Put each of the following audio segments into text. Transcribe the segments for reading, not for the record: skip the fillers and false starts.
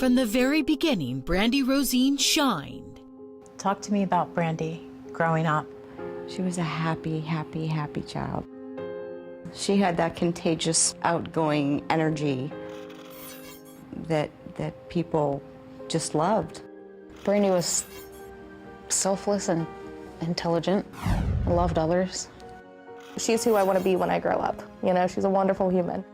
From the very beginning, Brandy Rosine shined. Talk to me about Brandy growing up. She was a happy, happy, happy child. She had that contagious, outgoing energy that people just loved. Brandy was selfless and intelligent, loved others. She's who I want to be when I grow up. You know, she's a wonderful human.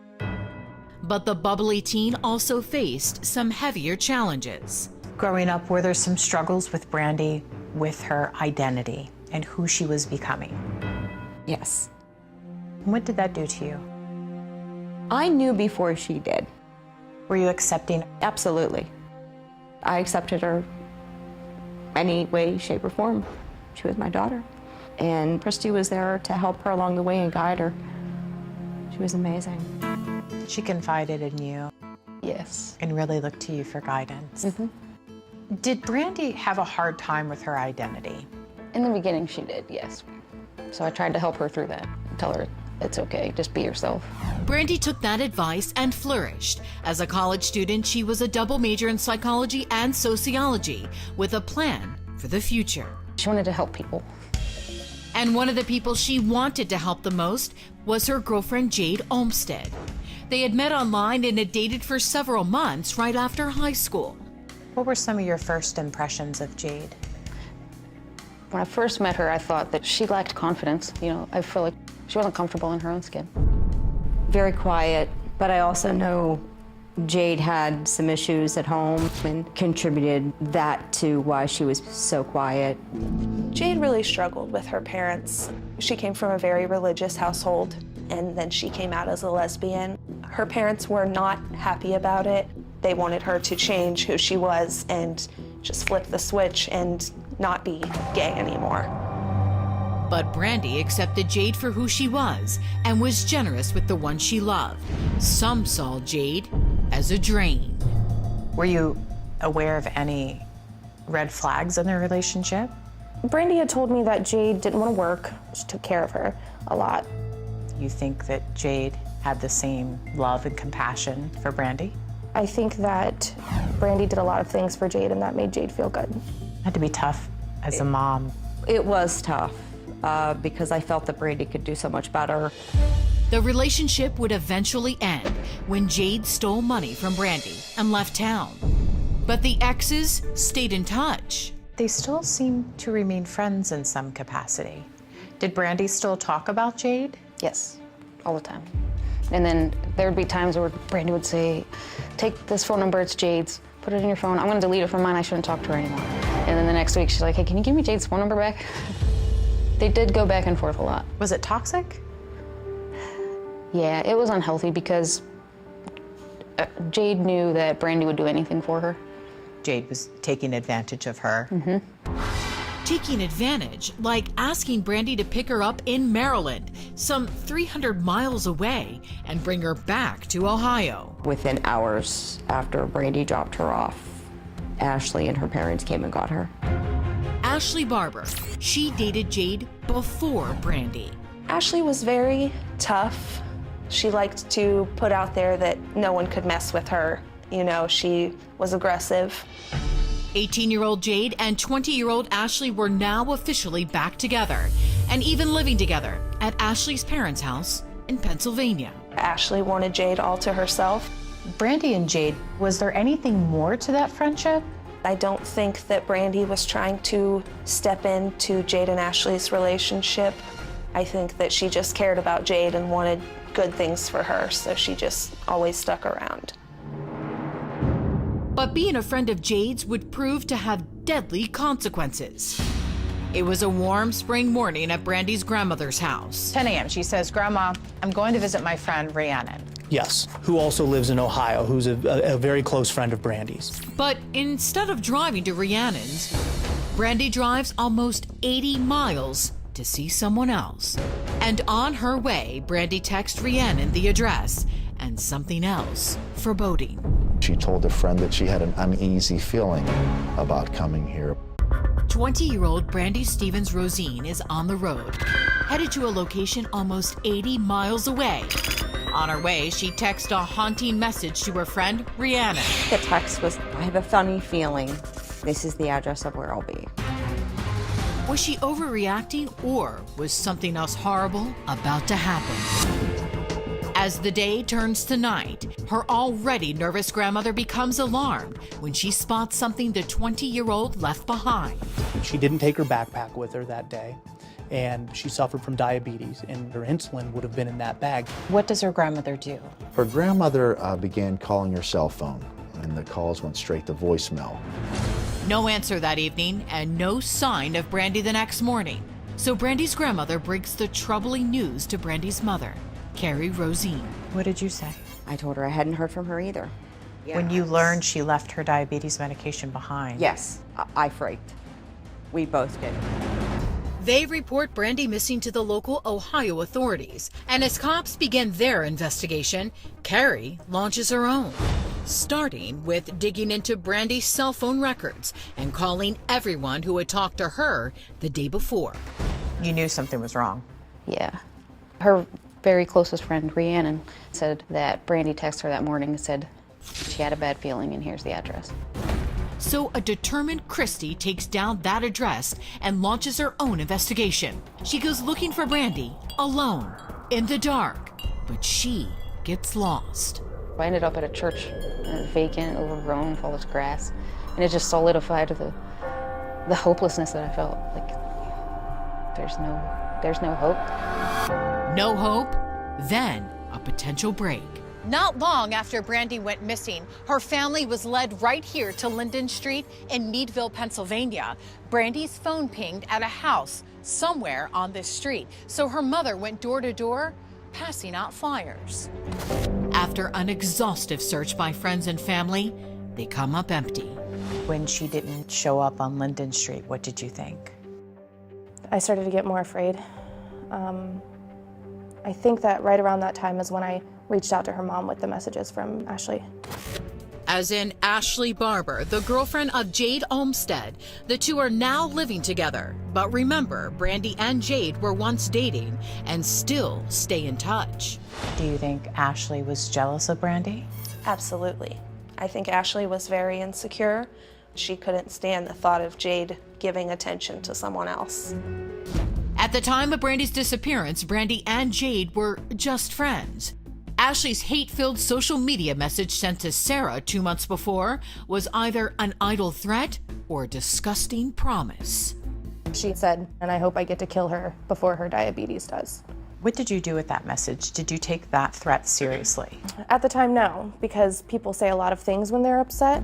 But the bubbly teen also faced some heavier challenges. Growing up, were there some struggles with Brandy with her identity and who she was becoming? Yes. What did that do to you? I knew before she did. Were you accepting? Absolutely. I accepted her any way, shape, or form. She was my daughter. And Christy was there to help her along the way and guide her. She was amazing. She confided in you. Yes. And really looked to you for guidance. Mm-hmm. Did Brandy have a hard time with her identity? In the beginning, she did, yes. So I tried to help her through that, tell her it's okay, just be yourself. Brandy took that advice and flourished. As a college student, she was a double major in psychology and sociology with a plan for the future. She wanted to help people. And one of the people she wanted to help the most was her girlfriend, Jade Olmsted. They had met online and had dated for several months right after high school. What were some of your first impressions of Jade? When I first met her, I thought that she lacked confidence. You know, I feel like she wasn't comfortable in her own skin. Very quiet, but I also know Jade had some issues at home and contributed that to why she was so quiet. Jade really struggled with her parents. She came from a very religious household, and then she came out as a lesbian. Her parents were not happy about it. They wanted her to change who she was and just flip the switch and not be gay anymore. But Brandy accepted Jade for who she was and was generous with the one she loved. Some saw Jade as a drain. Were you aware of any red flags in their relationship? Brandy had told me that Jade didn't want to work. She took care of her a lot. You think that Jade had the same love and compassion for Brandy? I think that Brandy did a lot of things for Jade, and that made Jade feel good. Had to be tough as a mom. It was tough because I felt that Brandy could do so much better. The relationship would eventually end when Jade stole money from Brandy and left town. But the exes stayed in touch. They still seem to remain friends in some capacity. Did Brandy still talk about Jade? Yes, all the time. And then there would be times where Brandy would say, take this phone number, it's Jade's, put it in your phone. I'm gonna delete it from mine, I shouldn't talk to her anymore. And then the next week she's like, hey, can you give me Jade's phone number back? They did go back and forth a lot. Was it toxic? Yeah, it was unhealthy because Jade knew that Brandy would do anything for her. Jade was taking advantage of her. Mm-hmm. Taking advantage, like asking Brandy to pick her up in Maryland, some 300 miles away, and bring her back to Ohio. Within hours after Brandy dropped her off, Ashley and her parents came and got her. Ashley Barber, she dated Jade before Brandy. Ashley was very tough. She liked to put out there that no one could mess with her. You know, she was aggressive. 18-year-old Jade and 20-year-old Ashley were now officially back together and even living together at Ashley's parents' house in Pennsylvania. Ashley wanted Jade all to herself. Brandy and Jade, was there anything more to that friendship? I don't think that Brandy was trying to step into Jade and Ashley's relationship. I think that she just cared about Jade and wanted good things for her, so she just always stuck around. But being a friend of Jade's would prove to have deadly consequences. It was a warm spring morning at Brandy's grandmother's house. 10 a.m. She says, Grandma, I'm going to visit my friend Rhiannon. Yes, who also lives in Ohio, who's a very close friend of Brandy's. But instead of driving to Rhiannon's, Brandy drives almost 80 miles to see someone else. And on her way, Brandy texts Rhiannon the address and something else foreboding. She told a friend that she had an uneasy feeling about coming here. 20-year-old Brandy Stevens-Rosine is on the road, headed to a location almost 80 miles away, On her way, she texted a haunting message to her friend, Rhiannon. The text was, I have a funny feeling this is the address of where I'll be. Was she overreacting, or was something else horrible about to happen? As the day turns to night, her already nervous grandmother becomes alarmed when she spots something the 20-year-old left behind. She didn't take her backpack with her that day, and she suffered from diabetes, and her insulin would have been in that bag. What does her grandmother do? Her grandmother began calling her cell phone, and the calls went straight to voicemail. No answer that evening, and no sign of Brandy the next morning. So Brandy's grandmother breaks the troubling news to Brandy's mother, Carrie Rosine. What did you say? I told her I hadn't heard from her either. When you learned she left her diabetes medication behind? Yes, I freaked. We both did. They report Brandy missing to the local Ohio authorities, and as cops begin their investigation, Carrie launches her own, starting with digging into Brandy's cell phone records and calling everyone who had talked to her the day before. You knew something was wrong. Yeah. Her very closest friend, Rhiannon, said that Brandy texted her that morning and said she had a bad feeling and here's the address. So a determined Christy takes down that address and launches her own investigation. She goes looking for Brandy, alone, in the dark, but she gets lost. I ended up at a church, vacant, overgrown, full of grass, and it just solidified the hopelessness that I felt. Like, there's no hope. No hope, then a potential break. Not long after Brandy went missing, her family was led right here to Linden Street in Meadville, Pennsylvania. Brandy's phone pinged at a house somewhere on this street, so her mother went door to door, passing out flyers. After an exhaustive search by friends and family, they come up empty. When she didn't show up on Linden Street, what did you think? I started to get more afraid. I think that right around that time is when I reached out to her mom with the messages from Ashley. As in Ashley Barber, the girlfriend of Jade Olmstead. The two are now living together. But remember, Brandy and Jade were once dating and still stay in touch. Do you think Ashley was jealous of Brandy? Absolutely. I think Ashley was very insecure. She couldn't stand the thought of Jade giving attention to someone else. At the time of Brandy's disappearance, Brandy and Jade were just friends. Ashley's hate-filled social media message sent to Sarah 2 months before was either an idle threat or a disgusting promise. She said, and I hope I get to kill her before her diabetes does. What did you do with that message? Did you take that threat seriously? At the time, no, because people say a lot of things when they're upset.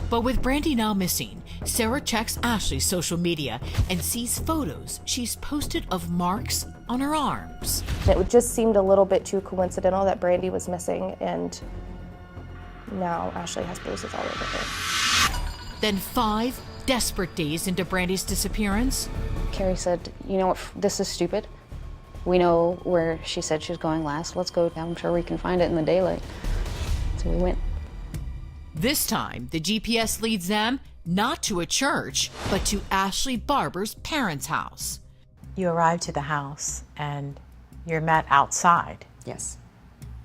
But with Brandy now missing, Sarah checks Ashley's social media and sees photos she's posted of marks on her arms. It just seemed a little bit too coincidental that Brandy was missing, and now Ashley has bruises all over her. Then 5 desperate days into Brandy's disappearance, Carrie said, you know what, this is stupid. We know where she said she was going last. Let's go. I'm sure we can find it in the daylight. So we went. this time the GPS leads them not to a church, but to Ashley Barber's parents' house. You arrive to the house and you're met outside Yes,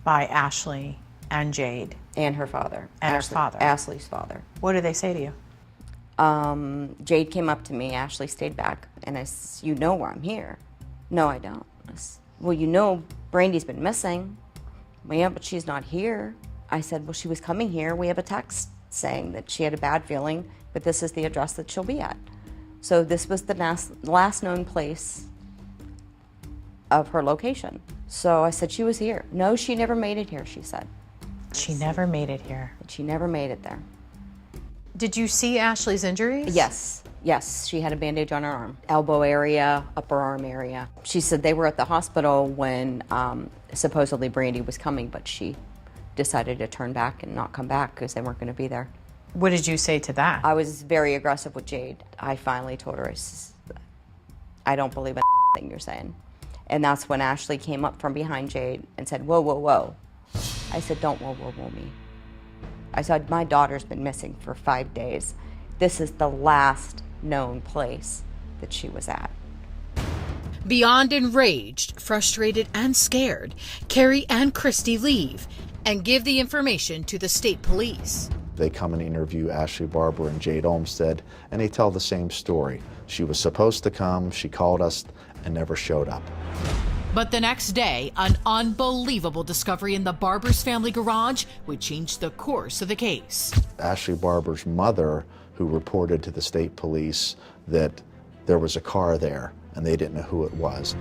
by Ashley and Jade. and her father. And her father. Ashley's father. What do they say to you? Jade came up to me, Ashley stayed back, and I said, you know where I'm here? No, I don't. I said, well, you know Brandy's been missing. Well, yeah, but she's not here. I said, well, she was coming here. We have a text saying that she had a bad feeling, but this is the address that she'll be at. So this was the last known place of her location. So I said she was here. No, she never made it here, she said. She never made it here. She never made it there. Did you see Ashley's injuries? Yes, yes, she had a bandage on her arm, elbow area, upper arm area. She said they were at the hospital when supposedly Brandy was coming, but she decided to turn back and not come back because they weren't going to be there. What did you say to that? I was very aggressive with Jade. I finally told her, I don't believe a thing you're saying. And that's when Ashley came up from behind Jade and said, whoa, whoa, whoa. I said, don't whoa, whoa, whoa me. I said, my daughter's been missing for 5 days. This is the last known place that she was at. Beyond enraged, frustrated, and scared, Carrie and Christy leave and give the information to the state police. They come and interview Ashley Barber and Jade Olmsted, and they tell the same story. She was supposed to come, she called us, and never showed up. But the next day, an unbelievable discovery in the Barber's family garage would change the course of the case. Ashley Barber's mother, who reported to the state police that there was a car there, and they didn't know who it was.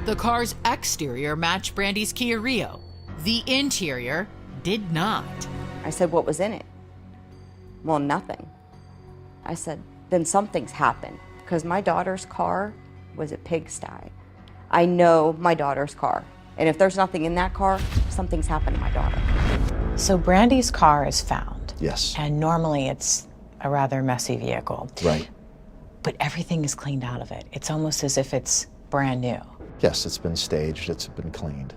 The car's exterior matched Brandy's Kia Rio. The interior did not. I said, what was in it? Well, nothing. I said, then something's happened, because my daughter's car was a pigsty. I know my daughter's car, and if there's nothing in that car, something's happened to my daughter. So Brandy's car is found. Yes. And normally it's a rather messy vehicle. Right. But everything is cleaned out of it. It's almost as if it's brand new. Yes, it's been staged, it's been cleaned.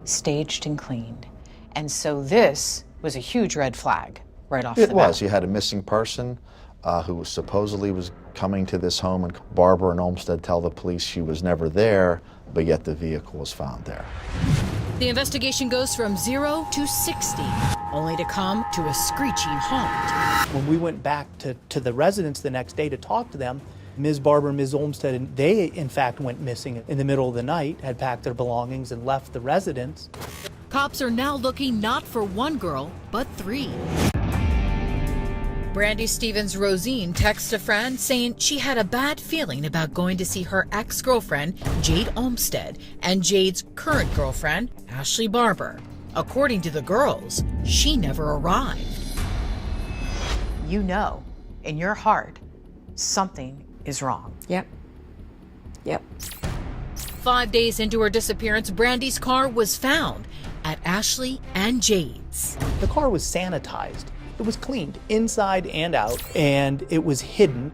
Staged and cleaned. And so this was a huge red flag right off the bat. It was. You had a missing person who supposedly was coming to this home, and Barber and Olmsted tell the police she was never there, but yet the vehicle was found there. The investigation goes from 0 to 60, only to come to a screeching halt. When we went back to the residence the next day to talk to them, Ms. Barber and Ms. Olmsted, and they in fact went missing in the middle of the night, had packed their belongings and left the residence. Cops are now looking not for one girl, but 3. Brandy Stevens-Rosine texts a friend saying she had a bad feeling about going to see her ex-girlfriend, Jade Olmsted, and Jade's current girlfriend, Ashley Barber. According to the girls, she never arrived. You know, in your heart, something is wrong. Yep. 5 days into her disappearance, Brandy's car was found at Ashley and Jade's. The car was sanitized. It was cleaned inside and out, and it was hidden.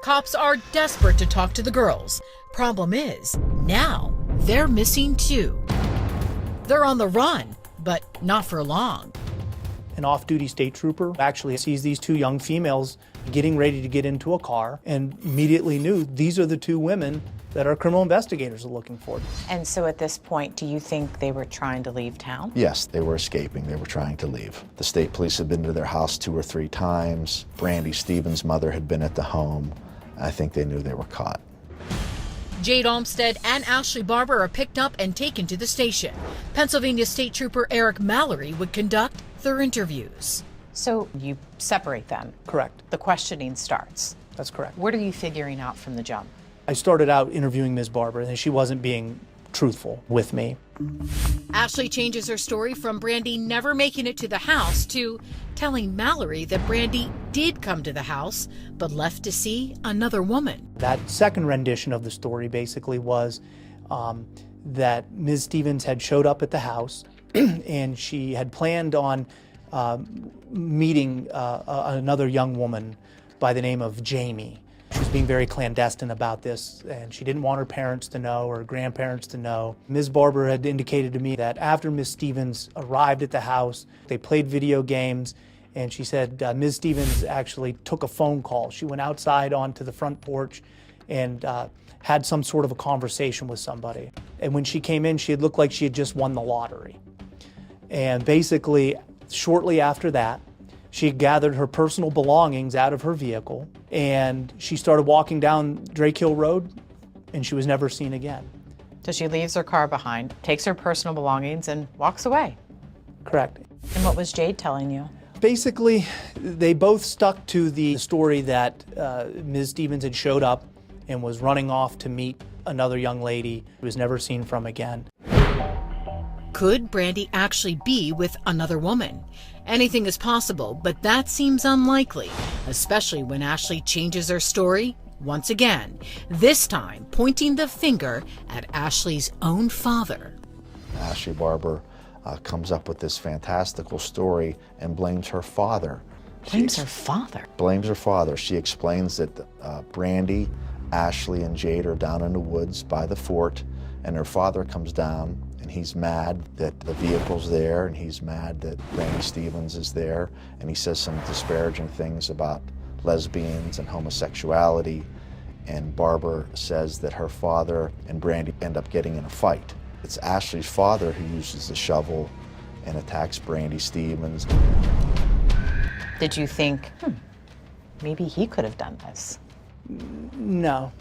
Cops are desperate to talk to the girls. Problem is, now they're missing too. They're on the run, but not for long. An off-duty state trooper actually sees these 2 young females getting ready to get into a car and immediately knew these are the 2 women that our criminal investigators are looking for. And so at this point, do you think they were trying to leave town? Yes, they were escaping. They were trying to leave. The state police had been to their house 2 or 3 times. Brandy Stevens' mother had been at the home. I think they knew they were caught. Jade Olmsted and Ashley Barber are picked up and taken to the station. Pennsylvania State Trooper Eric Mallory would conduct their interviews. So you separate them. Correct. The questioning starts. That's correct. What are you figuring out from the jump? I started out interviewing Ms. Barber, and she wasn't being truthful with me. Ashley changes her story from Brandy never making it to the house to telling Mallory that Brandy did come to the house, but left to see another woman. That second rendition of the story basically was that Ms. Stevens had showed up at the house and she had planned on meeting another young woman by the name of Jamie. She was being very clandestine about this, and she didn't want her parents to know or grandparents to know. Ms. Barber had indicated to me that after Ms. Stevens arrived at the house, they played video games, and she said Ms. Stevens actually took a phone call. She went outside onto the front porch and had some sort of a conversation with somebody. And when she came in, she had looked like she had just won the lottery. And basically, shortly after that, she gathered her personal belongings out of her vehicle, and she started walking down Drake Hill Road, and she was never seen again. So she leaves her car behind, takes her personal belongings, and walks away. Correct. And what was Jade telling you? Basically, they both stuck to the story that Ms. Stevens had showed up and was running off to meet another young lady who was never seen from again. Could Brandy actually be with another woman? Anything is possible, but that seems unlikely, especially when Ashley changes her story once again, this time pointing the finger at Ashley's own father. Ashley Barber comes up with this fantastical story and blames her father. Blames her father? Blames her father. She explains that Brandy, Ashley, and Jade are down in the woods by the fort, and her father comes down, and he's mad that the vehicle's there, and he's mad that Brandy Stevens is there, and he says some disparaging things about lesbians and homosexuality, and Barbara says that her father and Brandy end up getting in a fight. It's Ashley's father who uses the shovel and attacks Brandy Stevens. Did you think, maybe he could have done this? No.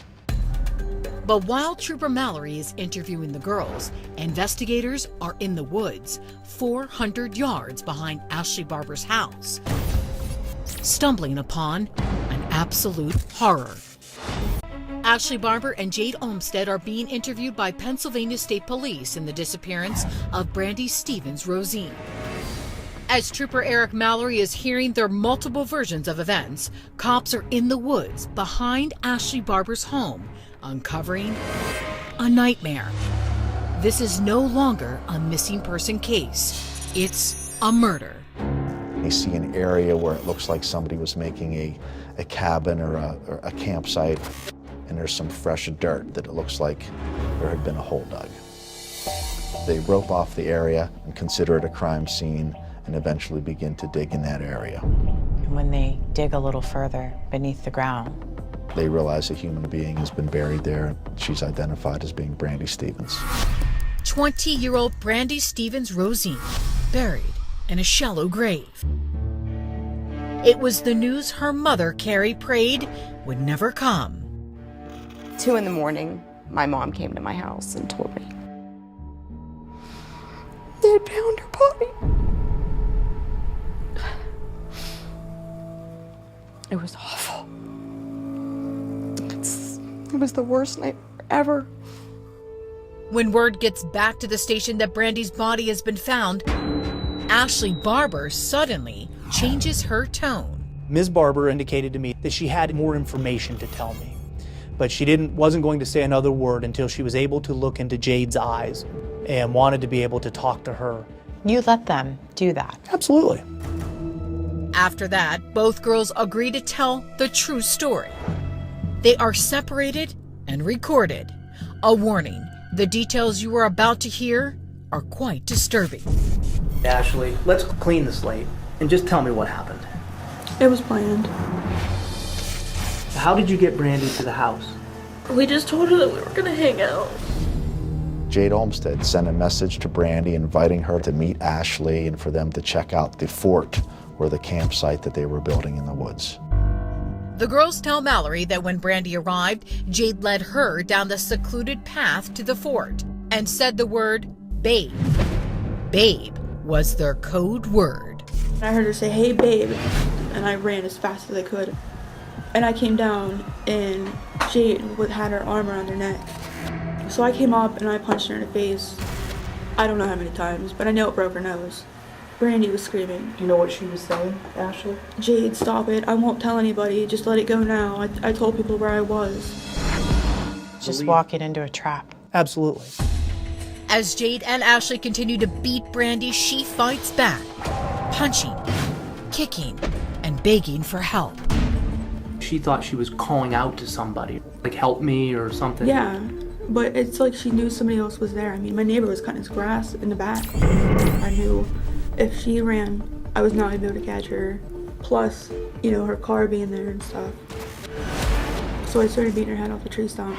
But while Trooper Mallory is interviewing the girls, investigators are in the woods, 400 yards behind Ashley Barber's house, stumbling upon an absolute horror. Ashley Barber and Jade Olmsted are being interviewed by Pennsylvania State Police in the disappearance of Brandy Stevens-Rosine. As Trooper Eric Mallory is hearing their multiple versions of events, cops are in the woods behind Ashley Barber's home, uncovering a nightmare. This is no longer a missing person case. It's a murder. You see an area where it looks like somebody was making a cabin or a campsite, and there's some fresh dirt that it looks like there had been a hole dug. They rope off the area and consider it a crime scene and eventually begin to dig in that area. And when they dig a little further beneath the ground, they realize a human being has been buried there. She's identified as being Brandy Stevens. 20-year-old Brandy Stevens-Rosine, buried in a shallow grave. It was the news her mother, Carrie, prayed would never come. 2 in the morning, my mom came to my house and told me they had found her body. It was awful. It was the worst night ever. When word gets back to the station that Brandy's body has been found, Ashley Barber suddenly changes her tone. Ms. Barber indicated to me that she had more information to tell me, but she wasn't going to say another word until she was able to look into Jade's eyes and wanted to be able to talk to her. you let them do that. Absolutely. After that, both girls agree to tell the true story. They are separated and recorded. A warning, the details you are about to hear are quite disturbing. Ashley, let's clean the slate and just tell me what happened. It was planned. How did you get Brandy to the house? We just told her that we were gonna hang out. Jade Olmsted sent a message to Brandy inviting her to meet Ashley and for them to check out the fort or the campsite that they were building in the woods. The girls tell Mallory that when Brandy arrived, Jade led her down the secluded path to the fort and said the word babe. Babe was their code word. I heard her say, "Hey, babe," and I ran as fast as I could. And I came down, and Jade had her arm around her neck. So I came up and I punched her in the face. I don't know how many times, but I know it broke her nose. Brandy was screaming. Do you know what she was saying, Ashley? "Jade, stop it. I won't tell anybody. Just let it go now. I told people where I was." Just walking into a trap. Absolutely. As Jade and Ashley continue to beat Brandy, she fights back, punching, kicking, and begging for help. She thought she was calling out to somebody, like help me or something. Yeah, but it's like she knew somebody else was there. I mean, my neighbor was cutting his grass in the back. I knew if she ran, I was not gonna be able to catch her. Plus, you know, her car being there and stuff. So I started beating her head off the tree stump.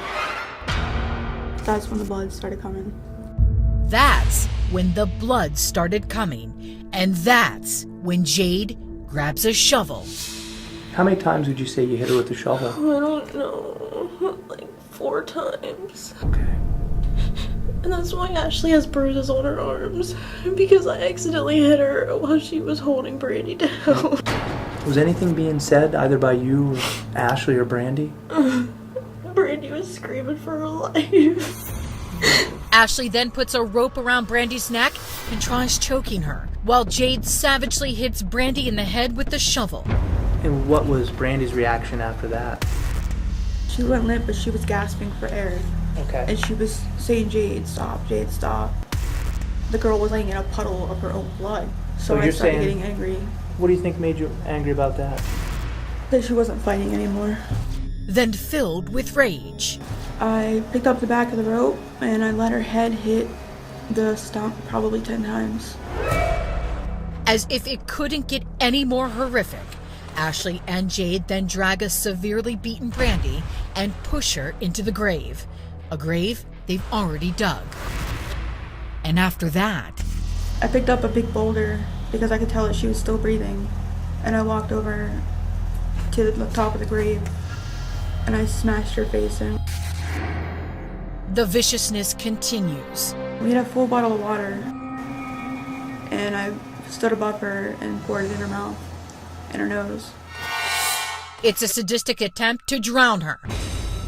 That's when the blood started coming. That's when the blood started coming, and that's when Jade grabs a shovel. How many times would you say you hit her with the shovel? I don't know, like 4 times. Okay. And that's why Ashley has bruises on her arms, because I accidentally hit her while she was holding Brandy down. Was anything being said either by you, or Ashley, or Brandy? Brandy was screaming for her life. Ashley then puts a rope around Brandy's neck and tries choking her, while Jade savagely hits Brandy in the head with the shovel. And what was Brandy's reaction after that? She went limp, but she was gasping for air. Okay. And she was saying, "Jade, stop, Jade, stop." The girl was laying in a puddle of her own blood. So I you're started saying- getting angry What do you think made you angry about that? that she wasn't fighting anymore. Then filled with rage, I picked up the back of the rope and I let her head hit the stump probably 10 times. as if it couldn't get any more horrific, Ashley and Jade then drag a severely beaten Brandy and push her into the grave, a grave they've already dug. And after that, I picked up a big boulder because I could tell that she was still breathing, and I walked over to the top of the grave and I smashed her face in. the viciousness continues. We had a full bottle of water, and I stood above her and poured it in her mouth and her nose. It's a sadistic attempt to drown her.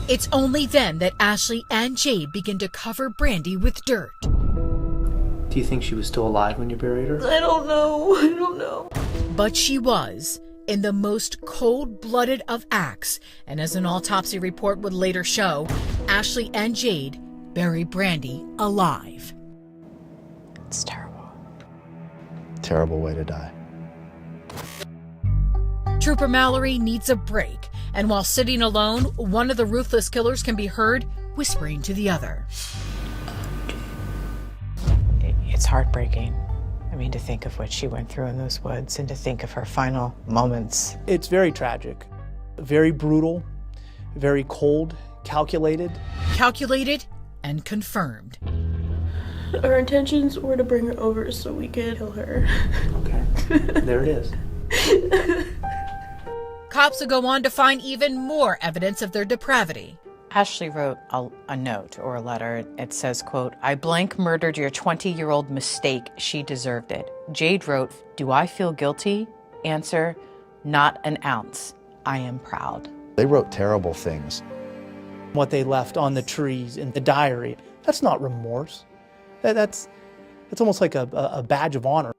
It's only then that Ashley and Jade begin to cover Brandy with dirt. Do you think she was still alive when you buried her? I don't know. But she was, in the most cold-blooded of acts, and as an autopsy report would later show, Ashley and Jade buried Brandy alive. It's terrible. Terrible way to die. Trooper Mallory needs a break, and while sitting alone, one of the ruthless killers can be heard whispering to the other. It's heartbreaking. I mean, to think of what she went through in those woods and to think of her final moments. It's very tragic, very brutal, very cold, calculated. Calculated and confirmed. Our intentions were to bring her over so we could kill her. Okay, there it is. Cops will go on to find even more evidence of their depravity. Ashley wrote a note or a letter. It says, quote, "I blank murdered your 20-year-old mistake. She deserved it." Jade wrote, "Do I feel guilty? Answer, not an ounce. I am proud." They wrote terrible things. What they left on the trees in the diary, that's not remorse. That's almost like a badge of honor.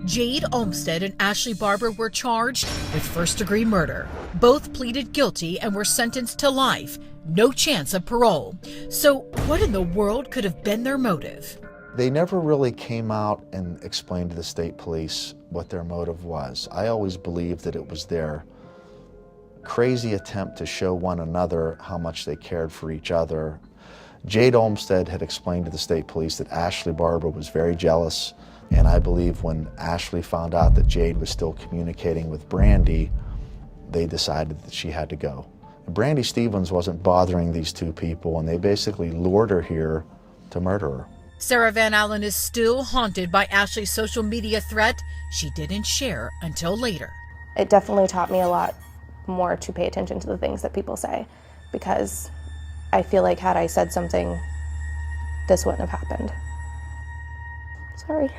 Jade Olmsted and Ashley Barber were charged with first-degree murder. Both pleaded guilty and were sentenced to life. No chance of parole. So what in the world could have been their motive? They never really came out and explained to the state police what their motive was. I always believed that it was their crazy attempt to show one another how much they cared for each other. Jade Olmsted had explained to the state police that Ashley Barber was very jealous, and I believe when Ashley found out that Jade was still communicating with Brandy, they decided that she had to go. Brandy Stevens wasn't bothering these two people, and they basically lured her here to murder her. Sarah Van Allen is still haunted by Ashley's social media threat she didn't share until later. It definitely taught me a lot more to pay attention to the things that people say, because I feel like had I said something, this wouldn't have happened. Sorry.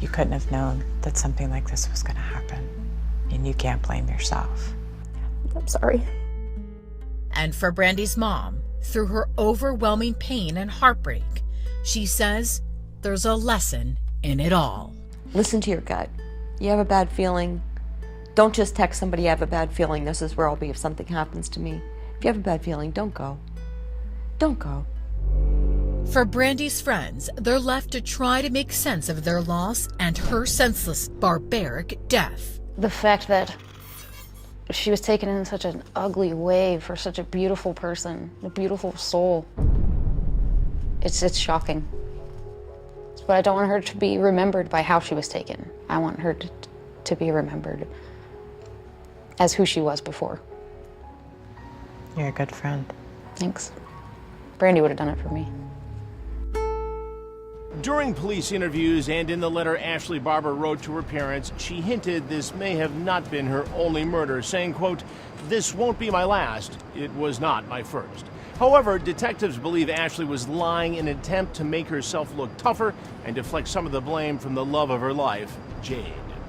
You couldn't have known that something like this was going to happen, and you can't blame yourself. I'm sorry. And for Brandy's mom, through her overwhelming pain and heartbreak, she says there's a lesson in it all. Listen to your gut. You have a bad feeling. Don't just text somebody, "I have a bad feeling, this is where I'll be if something happens to me." If you have a bad feeling, don't go. Don't go. For Brandy's friends, they're left to try to make sense of their loss and her senseless, barbaric death. The fact that she was taken in such an ugly way for such a beautiful person, a beautiful soul. It's shocking. But I don't want her to be remembered by how she was taken. I want her to be remembered as who she was before. You're a good friend. Thanks. Brandy would have done it for me. During police interviews and in the letter Ashley Barber wrote to her parents, she hinted this may have not been her only murder, saying, quote, "This won't be my last. It was not my first." However, detectives believe Ashley was lying in an attempt to make herself look tougher and deflect some of the blame from the love of her life, Jade.